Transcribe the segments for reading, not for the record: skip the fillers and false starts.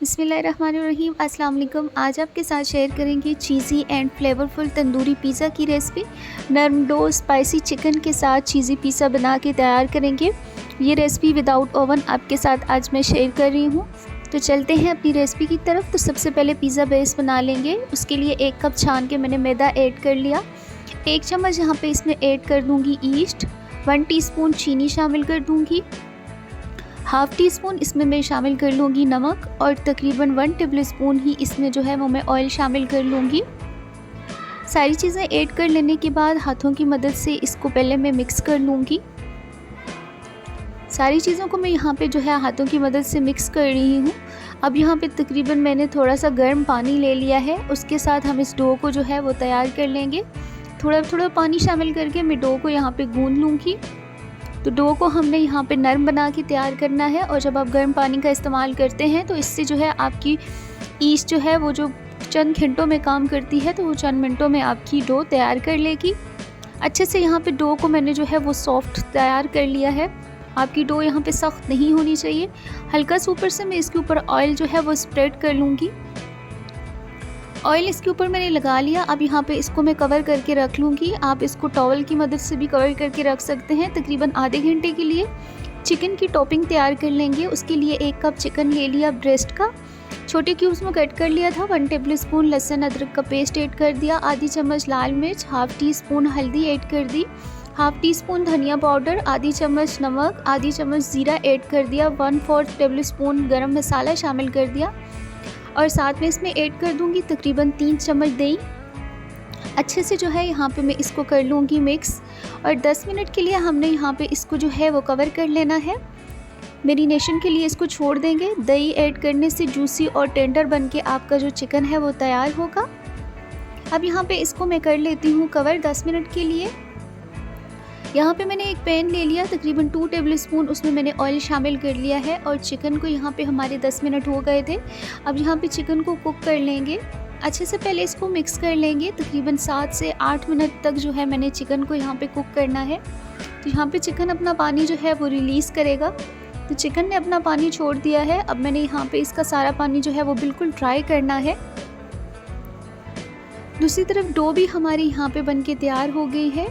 बिस्मिल्लाहिर्रहमानिर्रहीम। अस्सलाम वालेकुम। आज आपके साथ शेयर करेंगे चीज़ी एंड फ्लेवरफुल तंदूरी पिज़्ज़ा की रेसिपी। नरम डो स्पाइसी चिकन के साथ चीज़ी पिज़्ज़ा बना के तैयार करेंगे। ये रेसिपी विदाउट ओवन आपके साथ आज मैं शेयर कर रही हूँ। तो चलते हैं अपनी रेसिपी की तरफ। तो सबसे पहले पिज़्ज़ा बेस बना लेंगे। उसके लिए 1 कप छान के मैंने मैदा ऐड कर लिया। 1 चम्मच यहाँ पे इसमें ऐड कर दूँगी ईस्ट। 1 टीस्पून चीनी शामिल कर दूँगी। हाफ़ टी स्पून इसमें मैं शामिल कर लूँगी नमक और तकरीबन 1 टेबल स्पून ही इसमें जो है वो मैं ऑयल शामिल कर लूँगी। सारी चीज़ें ऐड कर लेने के बाद हाथों की मदद से इसको पहले मैं मिक्स कर लूँगी। सारी चीज़ों को मैं यहाँ पे जो है हाथों की मदद से मिक्स कर रही हूँ। अब यहाँ पे तकरीबन मैंने थोड़ा सा गर्म पानी ले लिया है। उसके साथ हम इस डो को जो है वो तैयार कर लेंगे। थोड़ा थोड़ा पानी शामिल करके मैं डो को यहाँ पे गूँध लूँगी। तो डो को हमने यहाँ पे नरम बना के तैयार करना है। और जब आप गर्म पानी का इस्तेमाल करते हैं तो इससे जो है आपकी ईस्ट जो है वो जो चंद घंटों में काम करती है, तो वो चंद मिनटों में आपकी डो तैयार कर लेगी। अच्छे से यहाँ पे डो को मैंने जो है वो सॉफ्ट तैयार कर लिया है। आपकी डो यहाँ पे सख्त नहीं होनी चाहिए। हल्का सा ऊपर से मैं इसके ऊपर ऑयल जो है वो स्प्रेड कर लूँगी। ऑयल इसके ऊपर मैंने लगा लिया। अब यहाँ पे इसको मैं कवर करके रख लूँगी। आप इसको टॉवल की मदद से भी कवर करके रख सकते हैं तकरीबन आधे घंटे के लिए। चिकन की टॉपिंग तैयार कर लेंगे। उसके लिए 1 कप चिकन ले लिया ब्रेस्ट का, छोटे क्यूब्स में कट कर लिया था। 1 टेबल स्पून लहसुन अदरक का पेस्ट ऐड कर दिया। आधी चम्मच लाल मिर्च, हाफ़ टी स्पून हल्दी ऐड कर दी, हाफ़ टी स्पून धनिया पाउडर, आधी चम्मच नमक, आधी चम्मच ज़ीरा ऐड कर दिया। 1/4 टेबल स्पून गरम मसाला शामिल कर दिया और साथ में इसमें ऐड कर दूंगी तकरीबन 3 चम्मच दही। अच्छे से जो है यहाँ पे मैं इसको कर लूँगी मिक्स। और 10 मिनट के लिए हमने यहाँ पे इसको जो है वो कवर कर लेना है। मैरिनेशन के लिए इसको छोड़ देंगे। दही ऐड करने से जूसी और टेंडर बन के आपका जो चिकन है वो तैयार होगा। अब यहाँ पे इसको मैं कर लेती हूँ कवर 10 मिनट के लिए। यहाँ पे मैंने एक पैन ले लिया, तकरीबन 2 टेबल स्पून उसमें मैंने ऑयल शामिल कर लिया है। और चिकन को यहाँ पे हमारे 10 मिनट हो गए थे। अब यहाँ पे चिकन को कुक कर लेंगे। अच्छे से पहले इसको मिक्स कर लेंगे। तकरीबन 7 से 8 मिनट तक जो है मैंने चिकन को यहाँ पे कुक करना है। तो यहाँ पे चिकन अपना पानी जो है वो रिलीज़ करेगा। तो चिकन ने अपना पानी छोड़ दिया है। अब मैंने यहाँ पे इसका सारा पानी जो है वो बिल्कुल ड्राई करना है। दूसरी तरफ डो भी हमारी यहाँ पे बन के तैयार हो गई है।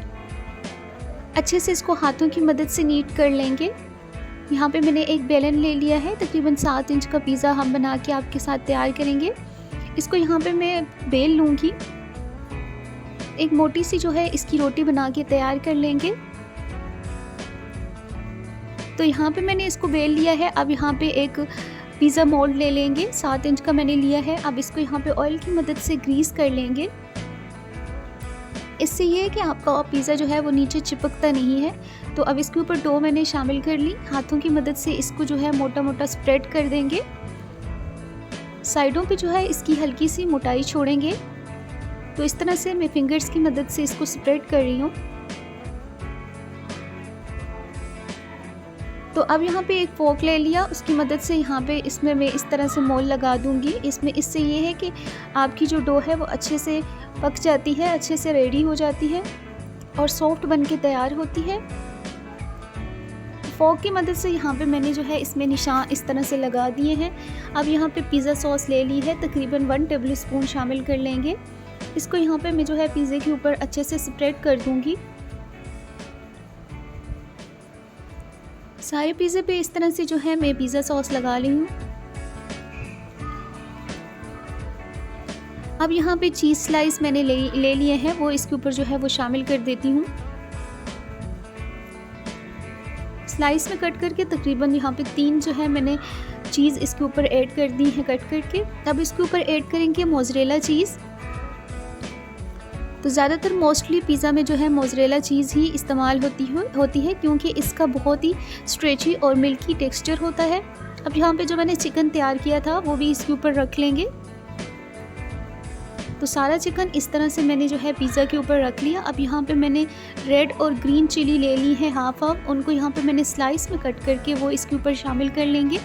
अच्छे से इसको हाथों की मदद से नीट कर लेंगे। यहाँ पे मैंने एक बेलन ले लिया है। तकरीबन 7 इंच का पिज़्ज़ा हम बना के आपके साथ तैयार करेंगे। इसको यहाँ पे मैं बेल लूँगी। एक मोटी सी जो है इसकी रोटी बना के तैयार कर लेंगे। तो यहाँ पे मैंने इसको बेल लिया है। अब यहाँ पे एक पिज़्ज़ा मोल्ड ले लेंगे, 7 इंच का मैंने लिया है। अब इसको यहाँ पे ऑयल की मदद से ग्रीस कर लेंगे। इससे ये है कि आपका पिज़्ज़ा जो है वो नीचे चिपकता नहीं है। तो अब इसके ऊपर डो मैंने शामिल कर ली। हाथों की मदद से इसको जो है मोटा मोटा स्प्रेड कर देंगे। साइडों पे जो है इसकी हल्की सी मोटाई छोड़ेंगे। तो इस तरह से मैं फिंगर्स की मदद से इसको स्प्रेड कर रही हूँ। तो अब यहाँ पे एक फोक ले लिया, उसकी मदद से यहाँ पे इसमें मैं इस तरह से मोल लगा दूँगी। इससे ये है कि आपकी जो डो है वो अच्छे से पक जाती है, अच्छे से रेडी हो जाती है और सॉफ्ट बन के तैयार होती है। फोक की मदद से यहाँ पे मैंने जो है इसमें निशान इस तरह से लगा दिए हैं। अब यहाँ पे पिज़्ज़ा सॉस ले ली है, तकरीबन 1 टेबल स्पून शामिल कर लेंगे। इसको यहाँ पे मैं जो है पिज़्ज़े के ऊपर अच्छे से स्प्रेड कर दूँगी। सारे पिज़्ज़े पे इस तरह से जो है मैं पिज़्ज़ा सॉस लगा ली हूँ। अब यहाँ पे चीज़ स्लाइस मैंने ले लिए हैं, वो इसके ऊपर जो है वो शामिल कर देती हूँ। स्लाइस में कट करके तकरीबन यहाँ पे 3 जो है मैंने चीज़ इसके ऊपर ऐड कर दी है कट करके। अब इसके ऊपर ऐड करेंगे मोज़रेला चीज़। तो ज़्यादातर मोस्टली पिज़्ज़ा में जो है मोज़रेला चीज़ ही इस्तेमाल होती है क्योंकि इसका बहुत ही स्ट्रेची और मिल्की टेक्सचर होता है। अब यहाँ पे जो मैंने चिकन तैयार किया था वो भी इसके ऊपर रख लेंगे। तो सारा चिकन इस तरह से मैंने जो है पिज़्ज़ा के ऊपर रख लिया। अब यहाँ पे मैंने रेड और ग्रीन चिली ले ली है हाफ। उनको यहाँ पे मैंने स्लाइस में कट करके वो इसके ऊपर शामिल कर लेंगे।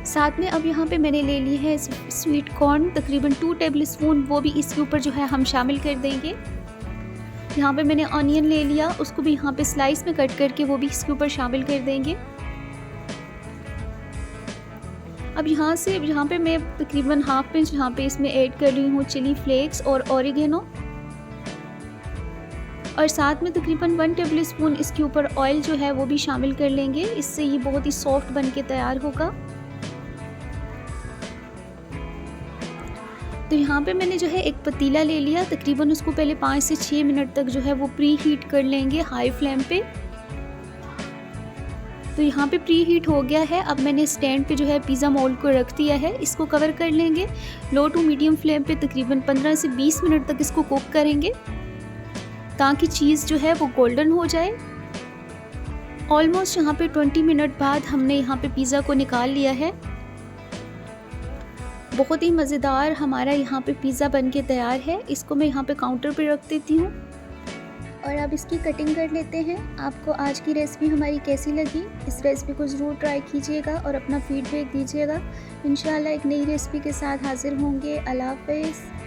साथ में अब यहाँ पे मैंने ले ली है स्वीट कॉर्न, तकरीबन 2 टेबल स्पून, वो भी इसके ऊपर जो है हम शामिल कर देंगे। यहाँ पे मैंने ऑनियन ले लिया, उसको भी यहाँ पे स्लाइस में कट करके वो भी इसके ऊपर शामिल कर देंगे। अब यहाँ पे मैं तकरीबन हाफ पिंच यहाँ पे इसमें ऐड कर रही हूँ चिली फ्लेक्स और ऑरिगेनो, और साथ में तकरीबन 1 टेबलस्पून इसके ऊपर ऑयल जो है वो भी शामिल कर लेंगे। इससे ये बहुत ही सॉफ्ट बन के तैयार होगा। तो यहाँ पे मैंने जो है एक पतीला ले लिया, तकरीबन उसको पहले 5 से 6 मिनट तक जो है वो प्री हीट कर लेंगे हाई फ्लेम पे। तो यहाँ पे प्री हीट हो गया है। अब मैंने स्टैंड पे जो है पिज़्ज़ा मोल्ड को रख दिया है। इसको कवर कर लेंगे। लो टू मीडियम फ्लेम पे तकरीबन 15 से 20 मिनट तक इसको कुक करेंगे ताकि चीज़ जो है वो गोल्डन हो जाए। ऑलमोस्ट यहाँ पे 20 मिनट बाद हमने यहाँ पे पिज़्ज़ा को निकाल लिया है। बहुत ही मज़ेदार हमारा यहाँ पे पिज़्ज़ा बन के तैयार है। इसको मैं यहाँ पे काउंटर पे रख देती हूँ और अब इसकी कटिंग कर लेते हैं। आपको आज की रेसिपी हमारी कैसी लगी? इस रेसिपी को ज़रूर ट्राई कीजिएगा और अपना फीडबैक दीजिएगा। इंशाल्लाह एक नई रेसिपी के साथ हाज़िर होंगे। अल्लाह हाफ़िज़।